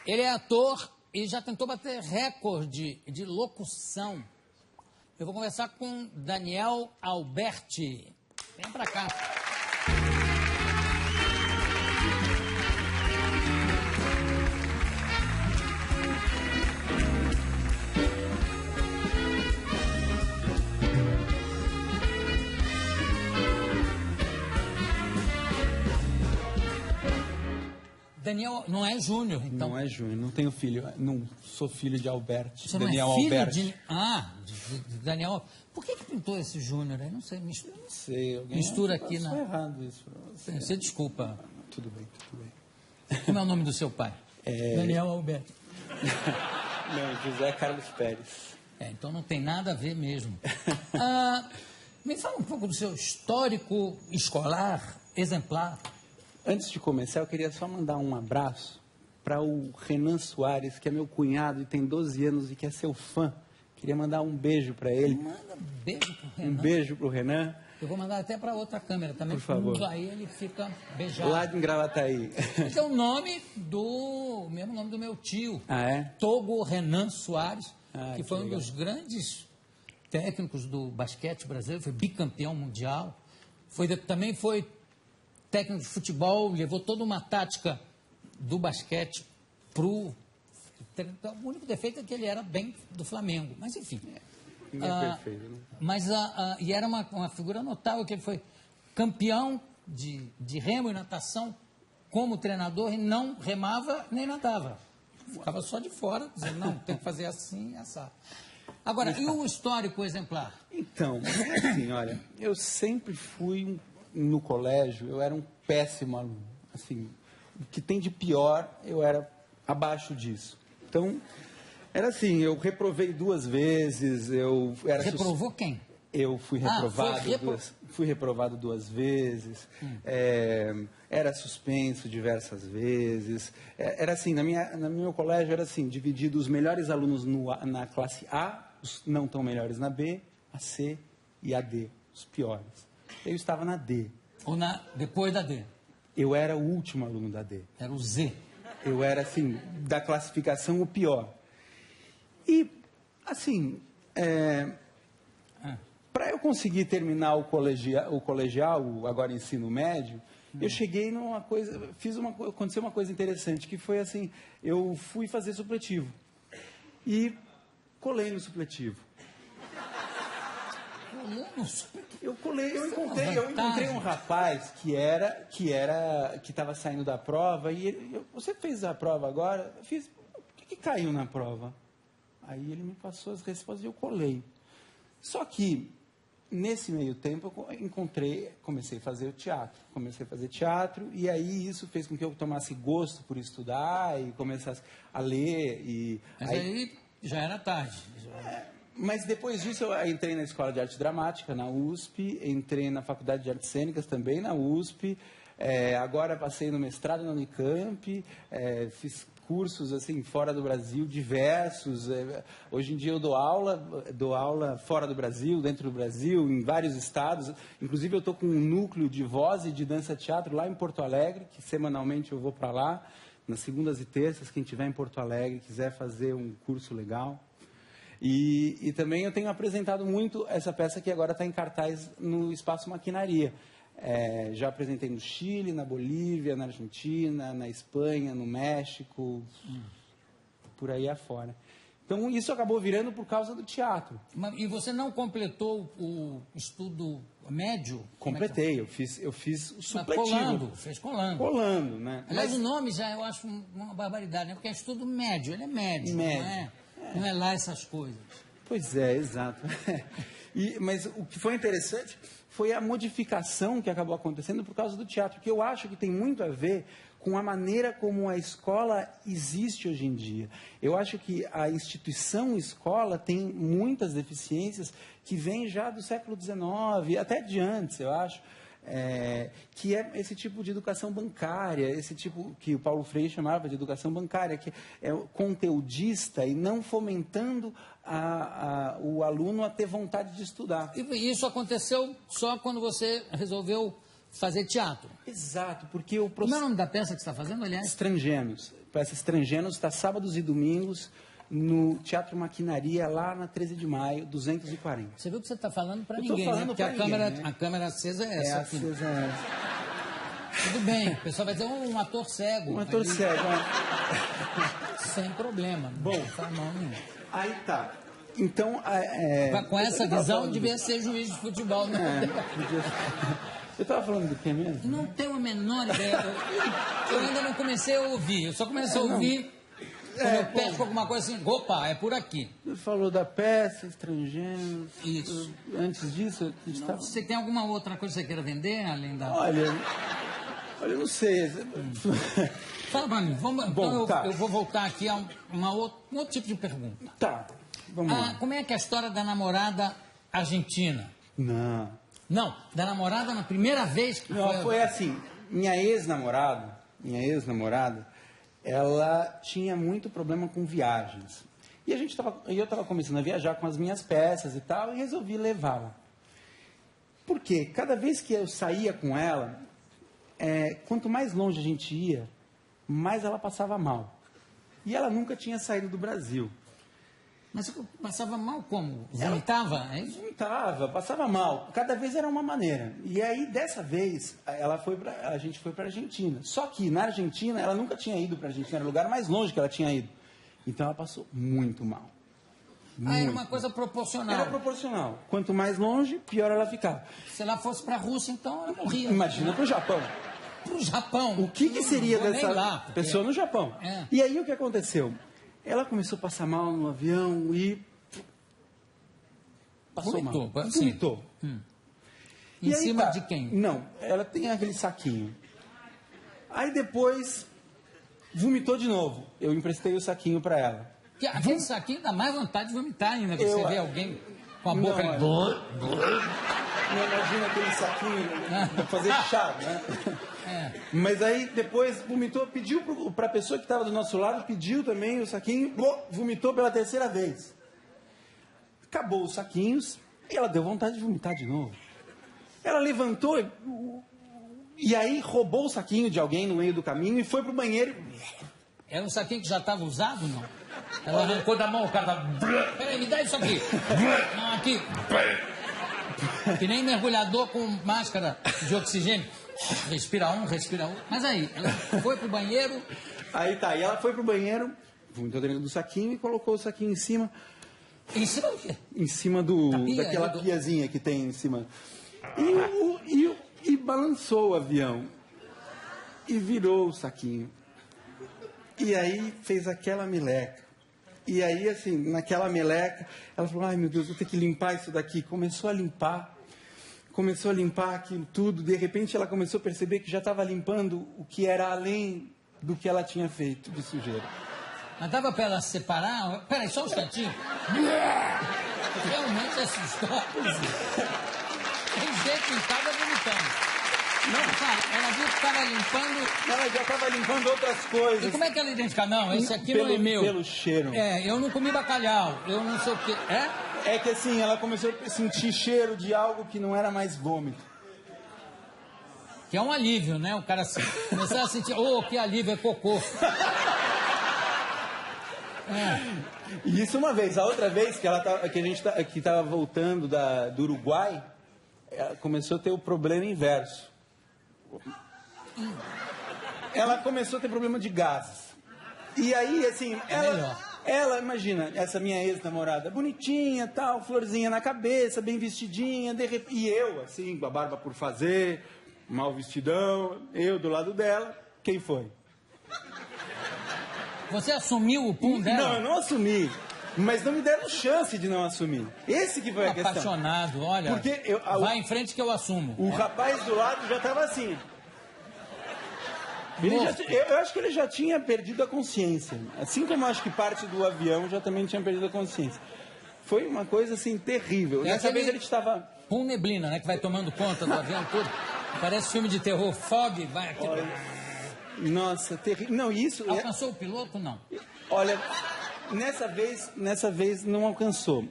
Ele é ator e já tentou bater recorde de locução. Eu vou conversar com Daniel Alberti. Vem pra cá. Daniel, não é Júnior, então? Não é Júnior, não tenho filho, não sou filho de Alberti. Você Daniel não é filho Alberti. de Daniel. Por que pintou esse Júnior aí? Não sei, mistura, Não sei, alguém mistura aqui na... na... errado isso pra você. Você desculpa. Tudo bem, tudo bem. Como é o nome do seu pai? Daniel Alberti. Não, José Carlos Pérez. Então não tem nada a ver mesmo. Me fala um pouco do seu histórico escolar exemplar. Antes de começar, eu queria só mandar um abraço para o Renan Soares, que é meu cunhado e tem 12 anos e que é seu fã. Queria mandar um beijo para ele. Manda um beijo pro Renan. Um beijo pro Renan. Eu vou mandar até para outra câmera também. Por favor. Aí ele fica beijado. Lá em Gravataí. Esse é o nome o mesmo nome do meu tio. Ah, é? Togo Renan Soares, que foi que um dos grandes técnicos do basquete brasileiro, foi bicampeão mundial. Também foi técnico de futebol, levou toda uma tática do basquete pro... O único defeito é que ele era bem do Flamengo, mas enfim. Não é perfeito, né? Mas e era uma figura notável, que ele foi campeão de remo e natação como treinador e não remava nem nadava. Ficava só de fora, dizendo, não, tem que fazer assim e assar. Agora, e o histórico exemplar? Então, assim, olha, eu sempre fui, no colégio, eu era um péssimo aluno. Assim, o que tem de pior, eu era abaixo disso. Então, era assim, eu reprovei 2 vezes, eu era... Reprovou quem? Eu fui reprovado, fui reprovado 2 vezes, era suspenso diversas vezes. Era assim, no meu colégio era assim, dividido os melhores alunos na classe A, os não tão melhores na B, a C e a D, os piores. Eu estava na D. Ou depois da D? Eu era o último aluno da D. Era o Z. Eu era, assim, da classificação o pior. E, assim, para eu conseguir terminar o colegial, agora ensino médio, eu cheguei numa coisa, aconteceu uma coisa interessante, que foi assim, eu fui fazer supletivo. E colei no supletivo. Eu encontrei um rapaz que estava saindo da prova e você fez a prova agora? Eu fiz. O que caiu na prova? Aí ele me passou as respostas e eu colei. Só que nesse meio tempo eu comecei a fazer teatro e aí isso fez com que eu tomasse gosto por estudar e começasse a ler Mas aí já era tarde. Mas depois disso eu entrei na Escola de Arte Dramática, na USP, entrei na Faculdade de Artes Cênicas também, na USP, agora passei no mestrado na Unicamp, fiz cursos assim fora do Brasil, diversos. Hoje em dia eu dou aula fora do Brasil, dentro do Brasil, em vários estados. Inclusive eu estou com um núcleo de voz e de dança-teatro lá em Porto Alegre, que semanalmente eu vou para lá, nas segundas e terças, quem estiver em Porto Alegre quiser fazer um curso legal. E também eu tenho apresentado muito essa peça que agora está em cartaz no Espaço Maquinaria. Já apresentei no Chile, na Bolívia, na Argentina, na Espanha, no México, por aí afora. Então isso acabou virando por causa do teatro. E você não completou o estudo médio? Completei, eu fiz o supletivo. Fez colando. Colando, né? Aliás, o nome já eu acho uma barbaridade, né? Porque é estudo médio, ele é médio. Não é lá essas coisas. Pois é, exato. Mas o que foi interessante foi a modificação que acabou acontecendo por causa do teatro, que eu acho que tem muito a ver com a maneira como a escola existe hoje em dia. Eu acho que a instituição escola tem muitas deficiências que vêm já do século XIX, até de antes, eu acho. Que é esse tipo de educação bancária, esse tipo que o Paulo Freire chamava de educação bancária, que é conteudista e não fomentando o aluno a ter vontade de estudar. E isso aconteceu só quando você resolveu fazer teatro. Exato, porque o Como é o nome da peça que você está fazendo, aliás? Estrangeiros. Peça Estrangeiros está sábados e domingos no Teatro Maquinaria, lá na 13 de maio, 240. Você viu que você está falando para Eu tô ninguém, falando né? Porque pra ninguém, né? a câmera acesa é essa aqui. Acesa é essa. Tudo bem, o pessoal vai dizer, um ator cego. Um ator Aí, cego, né? sem problema. Não Bom. tá mal nenhum. Aí tá. Então, Com essa eu tava visão, falando devia ser juiz de futebol, né? Eu estava falando do que mesmo? Não tenho a menor ideia. Eu ainda não comecei a ouvir. Eu só comecei a ouvir quando eu pesco alguma coisa assim. Opa, é por aqui. Você falou da peça, Estrangeiros. Isso. Antes disso, a gente estava... Você tem alguma outra coisa que você queira vender, além da... Olha, eu não sei. Fala pra mim. Bom, Então tá. eu vou voltar aqui a um outro tipo de pergunta. Tá, vamos lá. Como é que é a história da namorada argentina? Não, da namorada na primeira vez que Não, foi assim, minha ex-namorada, ela tinha muito problema com viagens. E eu estava começando a viajar com as minhas peças e tal, e resolvi levá-la. Por quê? Cada vez que eu saía com ela, quanto mais longe a gente ia, mais ela passava mal. E ela nunca tinha saído do Brasil. Mas você passava mal como? Vomitava? É isso? Vomitava, passava mal. Cada vez era uma maneira. E aí, dessa vez, a gente foi para a Argentina. Só que, na Argentina, ela nunca tinha ido para a Argentina. Era o lugar mais longe que ela tinha ido. Então, ela passou muito mal. Era uma coisa proporcional. Era proporcional. Quanto mais longe, pior ela ficava. Se ela fosse para a Rússia, então ela morria. Imagina para o Japão. Para o Japão? O que seria dessa pessoa no Japão? É. E aí, o que aconteceu? Ela começou a passar mal no avião e... Passou mal. Vomitou. Em cima de quem? Não, ela tem aquele saquinho. Aí depois, vomitou de novo. Eu emprestei o saquinho para ela. Que aquele saquinho dá mais vontade de vomitar ainda. Quando você vê alguém com a boca... Não imagina aquele saquinho para fazer chá, né? Mas aí depois vomitou, pediu para a pessoa que estava do nosso lado, pediu também o saquinho, vomitou pela terceira vez. Acabou os saquinhos e ela deu vontade de vomitar de novo. Ela levantou e aí roubou o saquinho de alguém no meio do caminho e foi pro banheiro. Era um saquinho que já estava usado, não? Ela arrancou da mão, o cara tava... Peraí, me dá isso aqui. Não, aqui. Que nem mergulhador com máscara de oxigênio. Respira um, respira outro. Mas aí, ela foi pro banheiro... Aí tá, e ela foi pro banheiro, vomitou dentro do saquinho e colocou o saquinho em cima... Em cima do quê? Em cima daquela piazinha que tem em cima. E balançou o avião. E virou o saquinho. E aí fez aquela meleca. E aí, assim, naquela meleca, ela falou, ai meu Deus, vou ter que limpar isso daqui. Começou a limpar aquilo tudo. De repente ela começou a perceber que já estava limpando o que era além do que ela tinha feito de sujeira. Mas dava para ela separar? Peraí, só um instantinho. Realmente assustou. Tem gente em casa vomitando. Não, cara, ela viu que estava limpando... Ela já estava limpando outras coisas. E como é que ela identifica? Não, esse aqui não é meu. Pelo cheiro. Eu não comi bacalhau, eu não sei o quê. É que assim, ela começou a sentir cheiro de algo que não era mais vômito. Que é um alívio, né? O cara começou a sentir, que alívio, é cocô. E isso uma vez. A outra vez que a gente estava voltando do Uruguai, ela começou a ter o problema inverso. Ela começou a ter problema de gases. E aí, assim, ela, imagina, essa minha ex-namorada, bonitinha, tal, florzinha na cabeça, bem vestidinha, e eu, assim, com a barba por fazer, mal vestidão, eu do lado dela, quem foi? Você assumiu o pum dela? Não, eu não assumi. Mas não me deram chance de não assumir. Esse que foi a questão. Apaixonado, olha. Porque vai em frente que eu assumo. O rapaz do lado já estava assim. Eu acho que ele já tinha perdido a consciência. Assim como eu acho que parte do avião já também tinha perdido a consciência. Foi uma coisa assim terrível. Dessa vez ele estava... Pum neblina, né? Que vai tomando conta do avião todo. Parece filme de terror. Fog, vai aqui. Nossa, terrível. Não, isso... Alcançou o piloto? Não. Olha... Nessa vez não alcançou.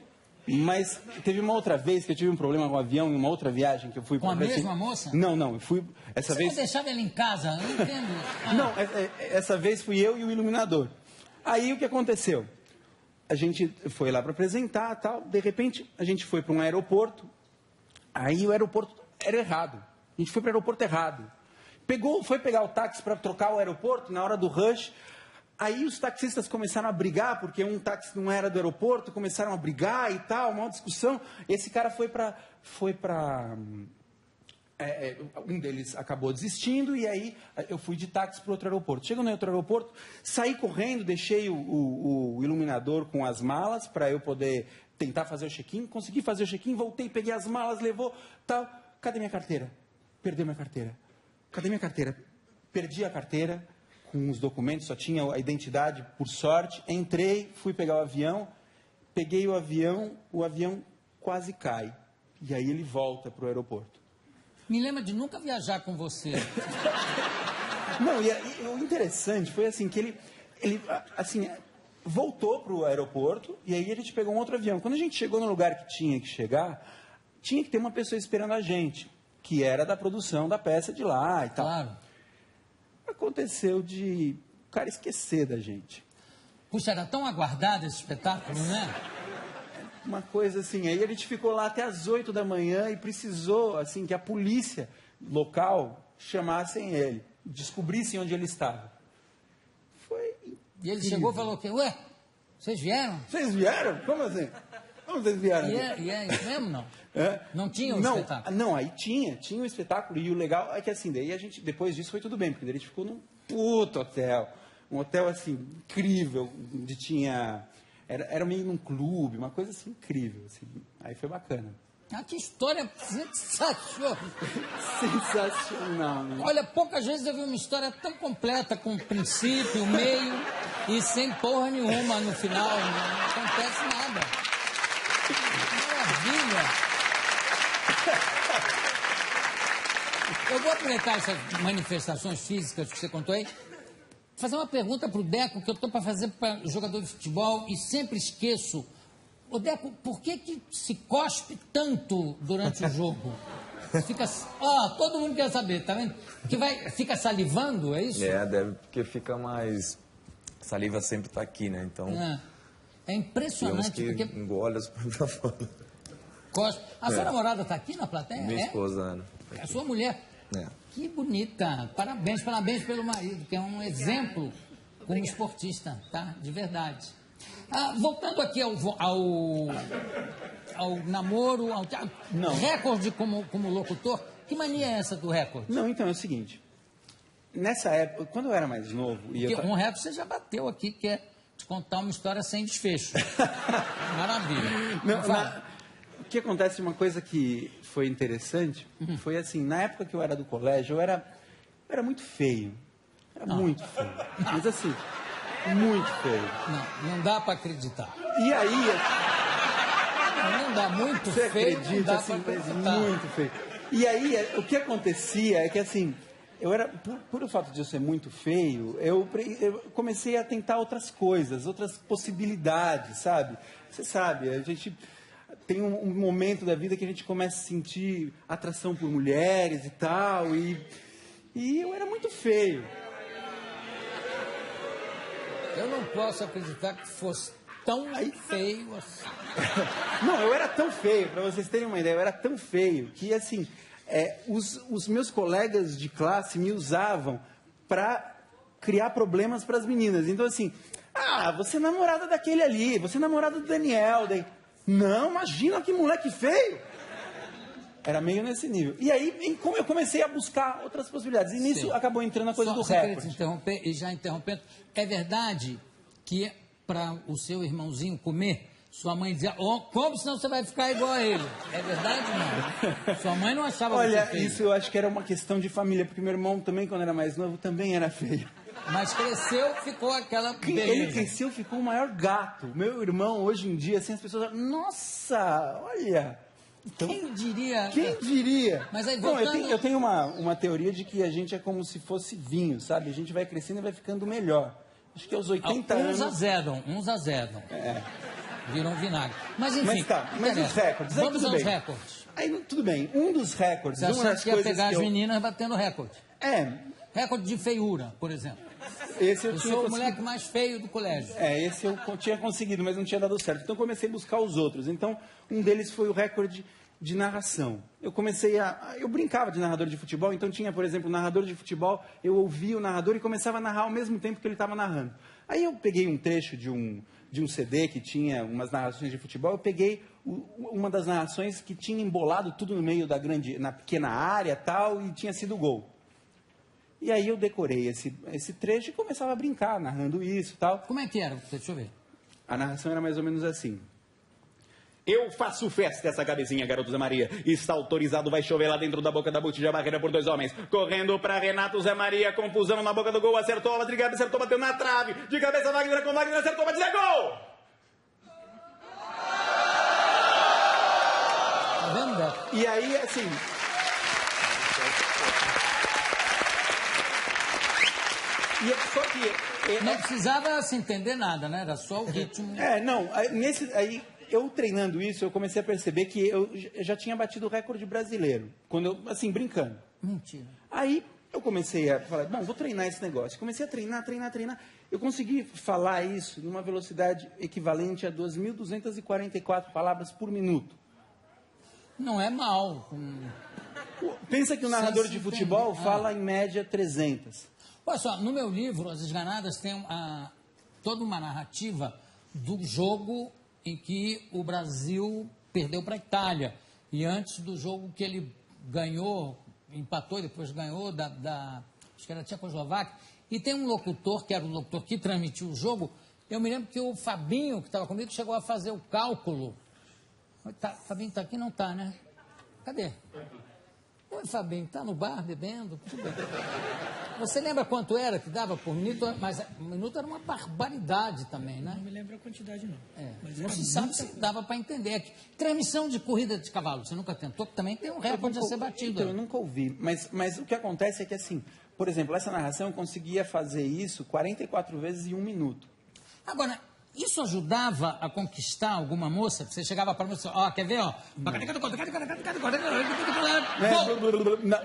Mas teve uma outra vez que eu tive um problema com o avião, em uma outra viagem que eu fui... Com a mesma moça? Não, eu fui... Essa Você vez... não deixava ela em casa? Eu não entendo. Não, essa vez fui eu e o iluminador. Aí o que aconteceu? A gente foi lá para apresentar, tal. De repente, a gente foi para um aeroporto. Aí o aeroporto era errado. A gente foi para o aeroporto errado. Foi pegar o táxi para trocar o aeroporto na hora do rush. Aí os taxistas começaram a brigar, porque um táxi não era do aeroporto, começaram a brigar e tal, uma discussão. Esse cara foi para um deles acabou desistindo e aí eu fui de táxi para outro aeroporto. Chego no outro aeroporto, saí correndo, deixei o iluminador com as malas para eu poder tentar fazer o check-in. Consegui fazer o check-in, voltei, peguei as malas, levou, tal. Cadê minha carteira? Perdeu minha carteira. Cadê minha carteira? Perdi a carteira com os documentos, só tinha a identidade, por sorte. Entrei, fui pegar o avião, peguei o avião quase cai. E aí ele volta para o aeroporto. Me lembra de nunca viajar com você. Não, e o interessante foi assim, que ele assim, voltou para o aeroporto e aí a gente pegou um outro avião. Quando a gente chegou no lugar que tinha que chegar, tinha que ter uma pessoa esperando a gente, que era da produção da peça de lá e tal. Claro. Aconteceu de o cara esquecer da gente. Puxa, era tão aguardado esse espetáculo, né? Uma coisa assim, aí a gente ficou lá até as 8 da manhã e precisou, assim, que a polícia local chamassem ele, descobrissem onde ele estava. Foi incrível. E ele chegou e falou o quê? Ué, vocês vieram? Vocês vieram? Como assim? Como vocês vieram? E é isso mesmo, não? É? Não tinha o espetáculo? Não, aí tinha o espetáculo e o legal é que assim, daí a gente, depois disso foi tudo bem, porque daí a gente ficou num puto hotel, um hotel assim, incrível, onde tinha, era meio num clube, uma coisa assim, incrível, assim, aí foi bacana. Ah, que história sensacional! Sensacional, né? Olha, poucas vezes eu vi uma história tão completa, com princípio, meio e sem porra nenhuma no final, não acontece nada. Maravilha! Eu vou aproveitar essas manifestações físicas que você contou aí, fazer uma pergunta para o Deco, que eu estou para fazer para jogador de futebol e sempre esqueço. Ô Deco, por que se cospe tanto durante o jogo? Fica... todo mundo quer saber, tá vendo? Fica salivando, é isso? Deve, porque fica mais... A saliva sempre está aqui, né? Então... É impressionante, que porque... engole as pra fora. Cospe. A sua namorada está aqui na plateia? Minha esposa, Ana. É a sua mulher? É. Que bonita. Parabéns pelo marido, que é um exemplo como esportista, tá? De verdade. Voltando aqui ao namoro, ao recorde como locutor, que mania é essa do recorde? Não, então é o seguinte, nessa época, quando eu era mais novo... Um recorde você já bateu aqui, que é te contar uma história sem desfecho. Maravilha. O que acontece, uma coisa que foi interessante, foi assim, na época que eu era do colégio, eu era muito feio. Muito feio. Mas assim, muito feio. Não dá para acreditar. E aí... Não dá, muito você feio, acredita, não dá assim, para mas acreditar. muito feio. E aí, o que acontecia é que assim, eu era, por o fato de eu ser muito feio, eu comecei a tentar outras coisas, outras possibilidades, sabe? Você sabe, a gente... Tem um momento da vida que a gente começa a sentir atração por mulheres e tal, e eu era muito feio. Eu não posso acreditar que fosse tão feio assim. Não, eu era tão feio, para vocês terem uma ideia, eu era tão feio que, assim, os meus colegas de classe me usavam para criar problemas para as meninas. Então, assim, você é namorada daquele ali, você é namorada do Daniel, daí... Não, imagina que moleque feio. Era meio nesse nível. E aí, como eu comecei a buscar outras possibilidades. E nisso acabou entrando a coisa do recorde. Interromper, e já interrompendo, é verdade que para o seu irmãozinho comer, sua mãe dizia, come, senão você vai ficar igual a ele. É verdade ou não? Sua mãe não achava você feio. Isso eu acho que era uma questão de família, porque meu irmão também, quando era mais novo, também era feio. Mas cresceu, ficou aquela beleza. Ele cresceu, ficou o maior gato. Meu irmão, hoje em dia, assim, as pessoas falam, nossa, olha... Então, quem diria? Quem diria? Mas aí, voltando... eu tenho uma teoria de que a gente é como se fosse vinho, sabe? A gente vai crescendo e vai ficando melhor. Acho que aos 80 anos... Uns azedam. Virou um vinagre. Mas enfim. Mas tá, mas os recordes, aí Vamos tudo aos bem. recordes. Aí, tudo bem, um dos recordes, Você uma achou das que ia coisas pegar que as eu... meninas batendo recorde? É, Recorde de feiura, por exemplo. esse eu Eu tinha sou o conseguido. moleque mais feio do colégio. Esse eu tinha conseguido, mas não tinha dado certo. Então, comecei a buscar os outros. Então, um deles foi o recorde de narração. Eu brincava de narrador de futebol, então tinha, por exemplo, um narrador de futebol, eu ouvia o narrador e começava a narrar ao mesmo tempo que ele estava narrando. Aí eu peguei um trecho de um CD que tinha umas narrações de futebol, eu peguei uma das narrações que tinha embolado tudo no meio na pequena área tal, e tinha sido gol. E aí eu decorei esse trecho e começava a brincar, narrando isso tal. Como é que era? Deixa eu ver. A narração era mais ou menos assim. Eu faço festa, essa cabecinha, garoto Zé Maria. Está autorizado, vai chover lá dentro da boca da botija, barreira por 2 homens. Correndo pra Renato Zé Maria, confusão na boca do gol, acertou, a de cabeça, acertou, bateu na trave. De cabeça, Wagner com Wagner, acertou, vai dizer gol! Tá vendo, Beto? E aí, assim... Só que... Não precisava se entender nada, né? Era só o ritmo. Não, aí eu treinando isso, eu comecei a perceber que eu já tinha batido o recorde brasileiro. Quando eu, assim, brincando. Mentira. Aí eu comecei a falar, bom, vou treinar esse negócio. Comecei a treinar. Eu consegui falar isso numa velocidade equivalente a 2.244 palavras por minuto. Não é mal. Pensa que o narrador Sem de se futebol entender. fala em média 300. Olha só, no meu livro, As Desganadas, tem toda uma narrativa do jogo em que o Brasil perdeu para a Itália. E antes do jogo que ele ganhou, empatou e depois ganhou, acho que era Tchecoslováquia. E tem um locutor, que era o locutor que transmitiu o jogo. Eu me lembro que o Fabinho, que estava comigo, chegou a fazer o cálculo. Fabinho está aqui? Não está, né? Cadê? Oi, Fabinho, está no bar bebendo? Tudo bem. Você lembra quanto era que dava por minuto? Mas um minuto era uma barbaridade também, né? Não me lembro a quantidade, não. Mas Não era se sabe muita se dava para entender. Transmissão de corrida de cavalo, você nunca tentou? Que também tem um recorde a ser batido. Então, eu nunca ouvi. Mas o que acontece é que, assim, por exemplo, essa narração eu conseguia fazer isso 44 vezes em 1 minuto. Agora, isso ajudava a conquistar alguma moça? Você chegava para a moça, ó, quer ver, ó?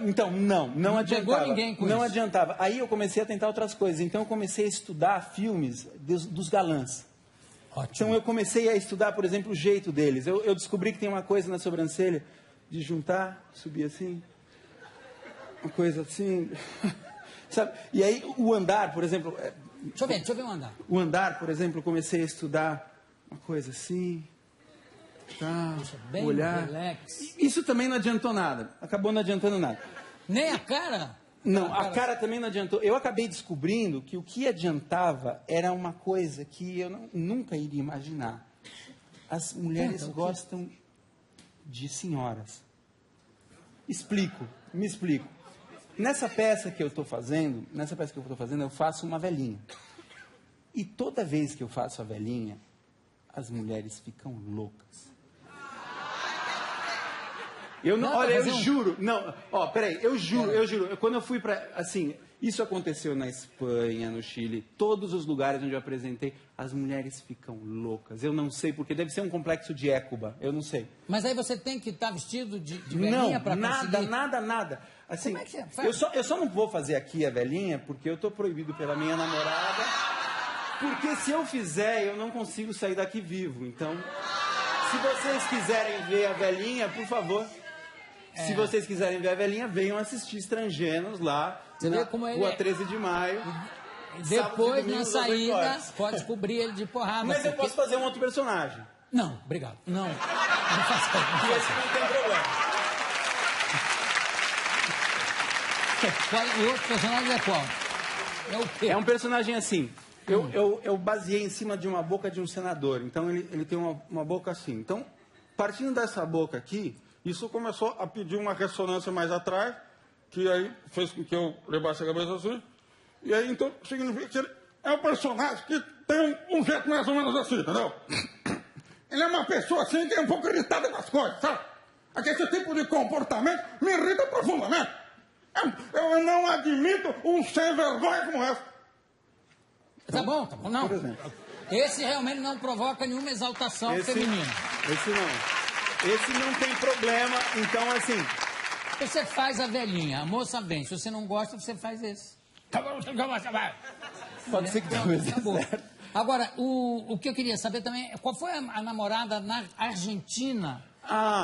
Então, não adiantava. pegou ninguém com não isso. adiantava. Aí eu comecei a tentar outras coisas. Então eu comecei a estudar filmes dos galãs. Ótimo. Então eu comecei a estudar, por exemplo, o jeito deles. Eu descobri que tem uma coisa na sobrancelha de juntar, subir assim, uma coisa assim, sabe? E aí o andar, por exemplo, Deixa eu ver um andar. o andar, por exemplo, eu comecei a estudar uma coisa assim, tá, bem olhar. relax. Isso também não adiantou nada. Acabou não adiantando nada. Nem a cara? Não, a cara também não adiantou. Eu acabei descobrindo que o que adiantava era uma coisa que eu nunca iria imaginar. As mulheres gostam de senhoras. Me explico. Nessa peça que eu estou fazendo, eu faço uma velhinha. E toda vez que eu faço a velhinha, as mulheres ficam loucas. Olha, eu juro. Não, peraí, eu juro. Quando eu fui para, assim, isso aconteceu na Espanha, no Chile, todos os lugares onde eu apresentei, as mulheres ficam loucas. Eu não sei porque, deve ser um complexo de Écuba, eu não sei. Mas aí você tem que estar vestido de velhinha para conseguir... Nada. Assim, Como é que você faz? eu só não vou fazer aqui a velhinha porque eu estou proibido pela minha namorada. Porque se eu fizer, eu não consigo sair daqui vivo. Então, se vocês quiserem ver a velhinha, por favor... Se vocês quiserem ver a velhinha, venham assistir Estrangeiros lá, Você na vê como ele Rua é. 13 de maio. Depois, na sábado e domingo, às 8 saída, horas. pode cobrir ele de porrada. Mas eu porque- posso fazer um outro personagem. Não, obrigado. Não faça. E esse não tem problema. O outro personagem é qual? É o quê? É um personagem assim. Eu baseei em cima de uma boca de um senador. Então ele tem uma boca assim. Então, partindo dessa boca aqui, isso começou a pedir uma ressonância mais atrás, que aí fez com que eu levasse a cabeça assim. E aí, então, significa que ele é um personagem que tem um jeito mais ou menos assim, entendeu? Ele é uma pessoa assim que é um pouco irritada com as coisas, sabe? Esse tipo de comportamento me irrita profundamente. Eu não admito um sem vergonha como esse. Tá bom, não. Por exemplo. Esse realmente não provoca nenhuma exaltação feminina. Esse não tem problema, então assim... Você faz a velhinha, a moça vem. Se você não gosta, você faz esse. Pode ser que talvez dê certo. Agora, o que eu queria saber também, qual foi a namorada na Argentina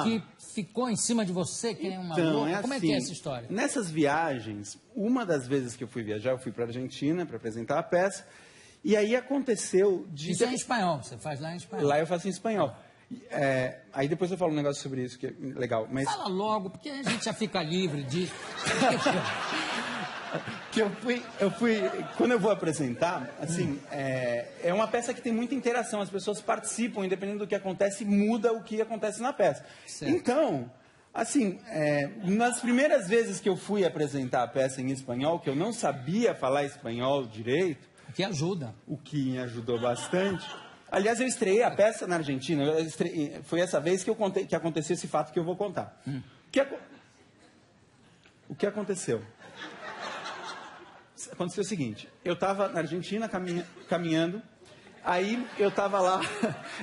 que ficou em cima de você, que é uma louca? Como é que é essa história? Nessas viagens, uma das vezes que eu fui viajar, eu fui para a Argentina para apresentar a peça, e aí aconteceu de... Isso é em espanhol, você faz lá em espanhol. Lá eu faço em espanhol. Aí depois eu falo um negócio sobre isso que é legal. Mas... Fala logo, porque a gente já fica livre disso. Que eu fui, quando eu vou apresentar, assim, é uma peça que tem muita interação, as pessoas participam, independente do que acontece, muda o que acontece na peça. Certo. Então, assim, nas primeiras vezes que eu fui apresentar a peça em espanhol, que eu não sabia falar espanhol direito, O que ajuda. o que me ajudou bastante. Aliás, eu estreiei a peça na Argentina, foi essa vez que que aconteceu esse fato que eu vou contar. O que aconteceu? Aconteceu o seguinte, eu estava na Argentina caminhando, aí eu estava lá,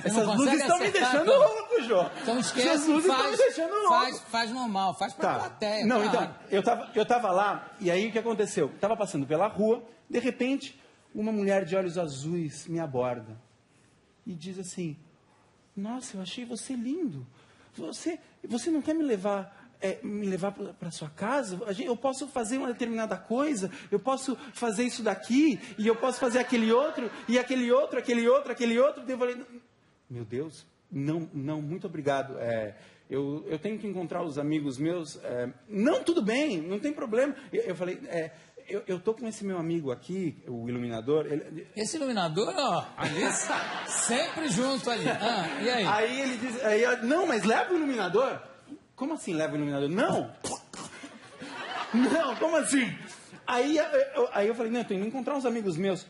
essas luzes estão me deixando louco, Jô. Então esquece, essas luzes estão me deixando louco. Faz normal, faz pra plateia. Não, claro. então, eu estava lá, e aí o que aconteceu? Estava passando pela rua, de repente, uma mulher de olhos azuis me aborda e diz assim, nossa, eu achei você lindo, você não quer me levar para sua casa, eu posso fazer uma determinada coisa, eu posso fazer isso daqui, e eu posso fazer aquele outro, e aquele outro. Eu falei, meu Deus, não, muito obrigado. Eu tenho que encontrar os amigos meus. Não, tudo bem, não tem problema. Eu falei, eu tô com esse meu amigo aqui, o iluminador. Esse iluminador, ó, ali, sempre junto ali. E aí? Aí ele diz, não, mas leva o iluminador. Como assim leva o iluminador? Não, como assim? Aí eu falei, não, eu tenho que encontrar uns amigos meus.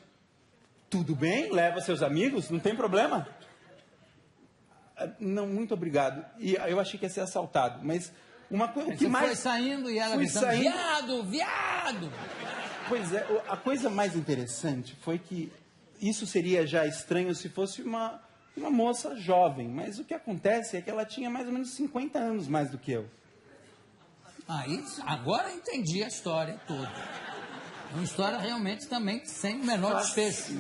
Tudo bem, leva seus amigos, não tem problema. Não, muito obrigado. E eu achei que ia ser assaltado, mas o que mais... foi saindo e ela gritando, viado! Pois é, a coisa mais interessante foi que isso seria já estranho se fosse uma moça jovem, mas o que acontece é que ela tinha mais ou menos 50 anos mais do que eu. Agora eu entendi a história toda. Uma história realmente também sem o menor desfecho.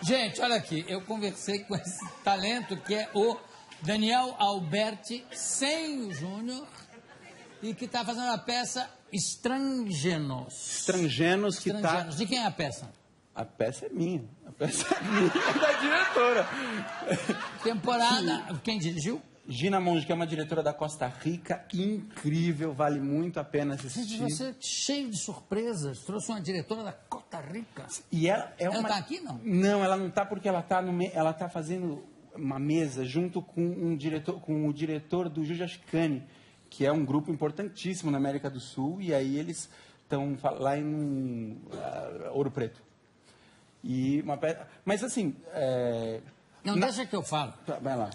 Gente, olha aqui, eu conversei com esse talento que é o Daniel Alberti, sem o Júnior, e que está fazendo a peça Estrangenos. Estrangenos, que está... De quem é a peça? A peça é minha. A peça é minha, da diretora. Temporada... Quem dirigiu? Gina Monge, que é uma diretora da Costa Rica, incrível, vale muito a pena assistir. Gente, você é cheio de surpresas, trouxe uma diretora da Costa Rica. E ela está aqui, não? Não, ela não está porque ela está fazendo uma mesa junto com o diretor do Juja Chicane, que é um grupo importantíssimo na América do Sul, e aí eles estão lá em Ouro Preto. Mas assim... Não, deixa que eu falo. Vai lá.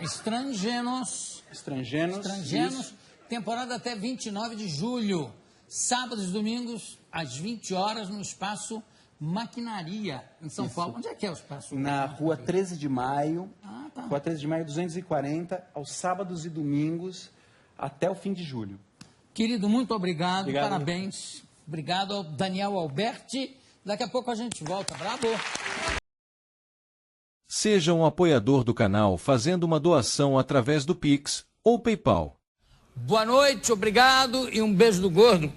Estrangenos, temporada até 29 de julho, sábados e domingos, às 20 horas, no Espaço Maquinaria, em São Paulo. Onde é que é o Espaço Na Rua 13 de Maio, tá. Rua 13 de Maio 240, aos sábados e domingos, até o fim de julho. Querido, muito obrigado. Parabéns. Obrigado ao Daniel Alberti. Daqui a pouco a gente volta. Bravo! Seja um apoiador do canal fazendo uma doação através do Pix ou PayPal. Boa noite, obrigado e um beijo do gordo.